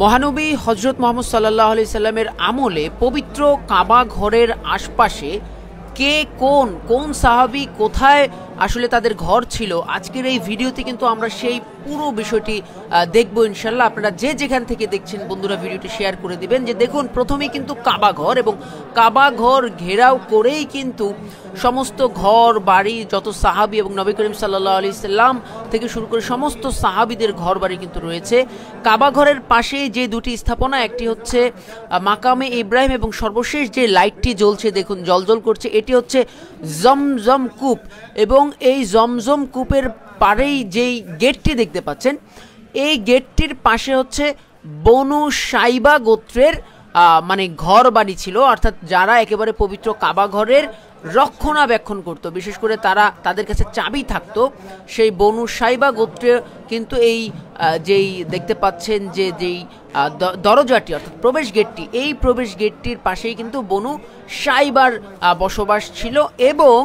মহানবী হজরত মোহাম্মদ সাল্লাল্লাহু আলাইহি সাল্লামের আমলে পবিত্র কাবা ঘরের আশপাশে কে কোন কোন সাহাবী কোথায় আসলে তাদের ঘর ছিল, আজকের এই ভিডিওতে কিন্তু আমরা সেই পুরো বিষয়টি দেখব ইনশাল্লাহ। আপনারা যে যেখান থেকে দেখছেন বন্ধুরা ভিডিওটি শেয়ার করে দিবেন। যে দেখুন, প্রথমেই কিন্তু কাবা ঘর, এবং কাবা ঘর ঘেরাও করেই কিন্তু সমস্ত ঘর বাড়ি, যত সাহাবী এবং নবী করিম সাল্লাল্লাহু আলাইহি সাল্লাম থেকে শুরু করে সমস্ত সাহাবীদের ঘর বাড়ি কিন্তু রয়েছে। কাবা ঘরের পাশে যে দুটি স্থাপনা, একটি হচ্ছে মাকামে ইব্রাহিম এবং সর্বশেষ যে লাইটটি জ্বলছে দেখুন জ্বলজ্বল করছে, এটি হচ্ছে জমজম কূপ। এবং এই জমজম কূপের পাড়েই যেই গেটটি দেখতে পাচ্ছেন, এই গেটটির পাশে হচ্ছে বনু সাইবা গোত্রের মানে ঘর বাড়ি ছিল, অর্থাৎ যারা একেবারে পবিত্র কাবা ঘরের রক্ষণাবেক্ষণ করত, বিশেষ করে তাদের কাছে চাবি থাকতো। সেই বনু সাইবা গোত্রে কিন্তু এই যেই দেখতে পাচ্ছেন যে যেই দরজাটি অর্থাৎ প্রবেশ গেটটি, এই প্রবেশ গেটটির পাশেই কিন্তু বনু সাইবার বসবাস ছিল। এবং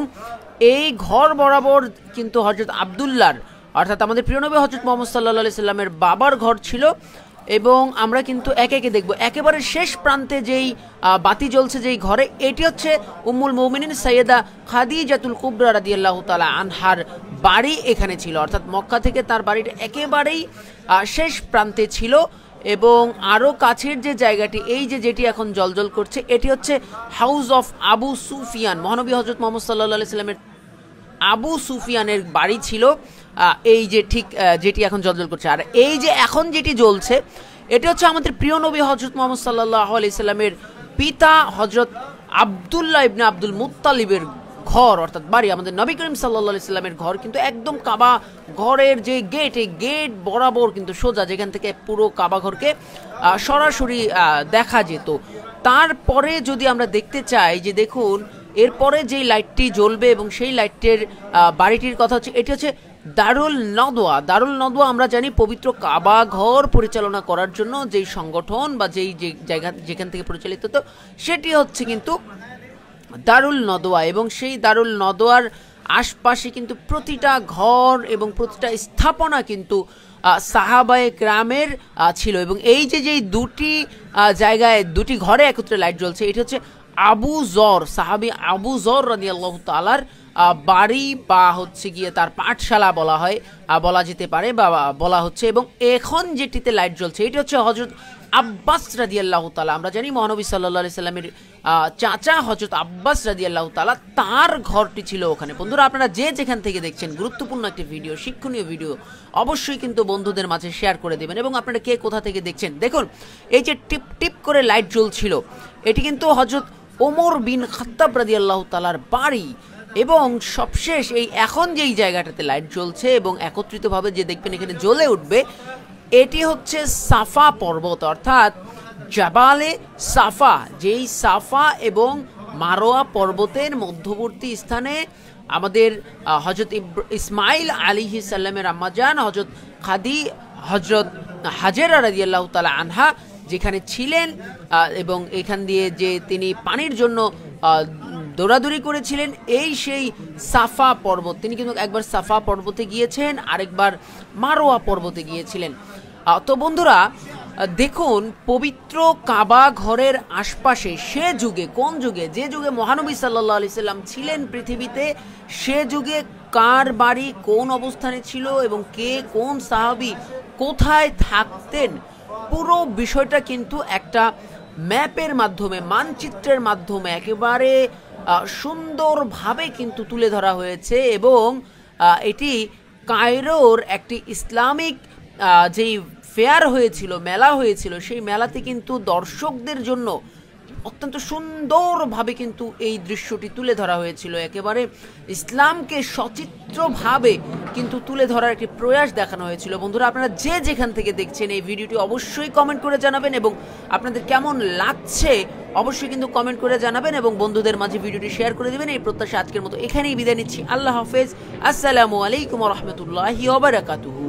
এই ঘর বরাবর কিন্তু হযরত আব্দুল্লাহর অর্থাৎ আমাদের প্রিয় নবী হযরত মুহাম্মদ সাল্লাল্লাহু আলাইহি সাল্লামের বাবার ঘর ছিল। এবং আমরা কিন্তু একে একে দেখব। একেবারে শেষ প্রান্তে যেই বাতি জ্বলছে যেই ঘরে, এটি হচ্ছে উম্মুল মুমিনিন সাইয়েদা খাদিজাতুল কুবরা রাদিয়াল্লাহু তাআলা আনহার বাড়ি এখানে ছিল, অর্থাৎ মক্কা থেকে তার বাড়িটা একেবারেই শেষ প্রান্তে ছিল। এবং আরও কাছের যে জায়গাটি, এই যেটি এখন জ্বলজ্বল করছে, এটি হচ্ছে হাউস অফ আবু সুফিয়ান। মহানবী হযরত মুহাম্মদ সাল্লাল্লাহু আলাইহি সাল্লামের আবু সুফিয়ানের বাড়ি ছিল এই যে ঠিক যেটি এখন জ্বলজ্বল করছে। আর এই যে এখন যেটি জ্বলছে, এটি হচ্ছে আমাদের প্রিয় নবী হযরত মুহাম্মদ সাল্লাল্লাহু আলাইহি সাল্লামের পিতা হযরত আব্দুল্লাহ ইবনে আব্দুল মুত্তালিবের ঘর অর্থাৎ বাড়ি। আমাদের নবী করিম সাল্লাল্লাহু আলাইহি সাল্লামের ঘর কিন্তু একদম কাবা ঘরের যে গেট, এই গেট বরাবর কিন্তু সোজা, যেখান থেকে পুরো কাবা ঘরকে সরাসরি দেখা যেত। তারপরে যদি আমরা দেখতে চাই যে দেখুন এরপরে যেই লাইটটি জ্বলবে এবং সেই লাইটের বাড়িটির কথা হচ্ছে, এটি হচ্ছে দারুল নদওয়া। দারুল নদওয়া আমরা জানি পবিত্র কাবা ঘর পরিচালনা করার জন্য যেই সংগঠন বা যেই জায়গা যেখান থেকে পরিচালিত হতো, সেটি হচ্ছে কিন্তু দারুল নদওয়া। এবং সেই দারুল নদওয়ার আশপাশে কিন্তু প্রতিটা ঘর এবং প্রতিটা স্থাপনা কিন্তু সাহাবায়ে কেরামের ছিল। এবং এই যেই দুটি জায়গায় দুটি ঘরে একত্রে লাইট জ্বলছে, এটি হচ্ছে আবু জর, সাহাবী আবু জর রাদিয়াল্লাহু তাআলার বাড়ি বা হচ্ছে গিয়ে তার পাঠশালা বলা যেতে পারে বা বলা হচ্ছে। এবং এখন যেটিতে লাইট জ্বলছে, এটি হচ্ছে হযরত আব্বাস রাদিয়াল্লাহু তাআলা। আমরা জানি মহানবী সাল্লাল্লাহু আলাইহি সাল্লামের চাচা হযরত আব্বাস রাদিয়াল্লাহু তাআলা, তার ঘরটি ছিল ওখানে। বন্ধুরা আপনারা যে যেখান থেকে দেখছেন, গুরুত্বপূর্ণ একটি ভিডিও, শিক্ষণীয় ভিডিও, অবশ্যই কিন্তু বন্ধুদের মাঝে শেয়ার করে দেবেন। এবং আপনারা কে কোথা থেকে দেখছেন, দেখুন এই যে টিপ টিপ করে লাইট জ্বলছিল, এটি কিন্তু হযরত ওমর বিন খাত্তাব রাদিয়াল্লাহু তাআলার বাড়ি। এবং সবশেষ এই এখন যেই জায়গাটাতে লাইট জ্বলছে এবং একত্রিতভাবে যে দেখবেন এখানে জ্বলে উঠবে, এটি হচ্ছে সাফা পর্বত অর্থাৎ জাবালে সাফা। যেই সাফা এবং মারোয়া পর্বতের মধ্যবর্তী স্থানে আমাদের হযরত ইসমাইল আলাইহিস সালামের আম্মাজান হযরত হাজেরা রাদিয়াল্লাহু তাআলা আনহা যেখানে ছিলেন, এবং এখান দিয়ে যে তিনি পানির জন্য দৌড়াদৌড়ি করেছিলেন, এই সেই সাফা পর্বত। তিনি কিন্তু একবার সাফা পর্বতে গিয়েছেন, আরেকবার মারোয়া পর্বতে গিয়েছিলেন। তো বন্ধুরা দেখুন, পবিত্র কাবা ঘরের আশপাশে সে যুগে, কোন যুগে, যে যুগে মহানবী সাল্লাল্লাহু আলাইহি সাল্লাম ছিলেন পৃথিবীতে, সে যুগে কার বাড়ি কোন অবস্থানে ছিল এবং কে কোন সাহাবী কোথায় থাকতেন, পুরো বিষয়টা কিন্তু একটা ম্যাপের মাধ্যমে, মানচিত্রের মাধ্যমে একেবারে সুন্দরভাবে কিন্তু তুলে ধরা হয়েছে। এবং এটি কায়রোর একটি ইসলামিক যেই ফেয়ার হয়েছিল, মেলা হয়েছিল, সেই মেলাতে কিন্তু দর্শকদের জন্য অত্যন্ত সুন্দরভাবে কিন্তু এই দৃশ্যটি তুলে ধরা হয়েছিল। একেবারে ইসলামকে সচিত্রভাবে কিন্তু তুলে ধরার একটি প্রয়াস দেখানো হয়েছিল। বন্ধুরা আপনারা যে যেখান থেকে দেখছেন এই ভিডিওটি অবশ্যই কমেন্ট করে জানাবেন, এবং আপনাদের কেমন লাগছে অবশ্যই কিন্তু কমেন্ট করে জানাবেন, এবং বন্ধুদের মাঝে ভিডিওটি শেয়ার করে দেবেন। এই প্রত্যাশা আজকের মতো এখানেই বিদায় নিচ্ছি। আল্লাহ হাফেজ। আসসালামু আলাইকুম ওয়া রাহমাতুল্লাহি ওয়া বারাকাতুহু।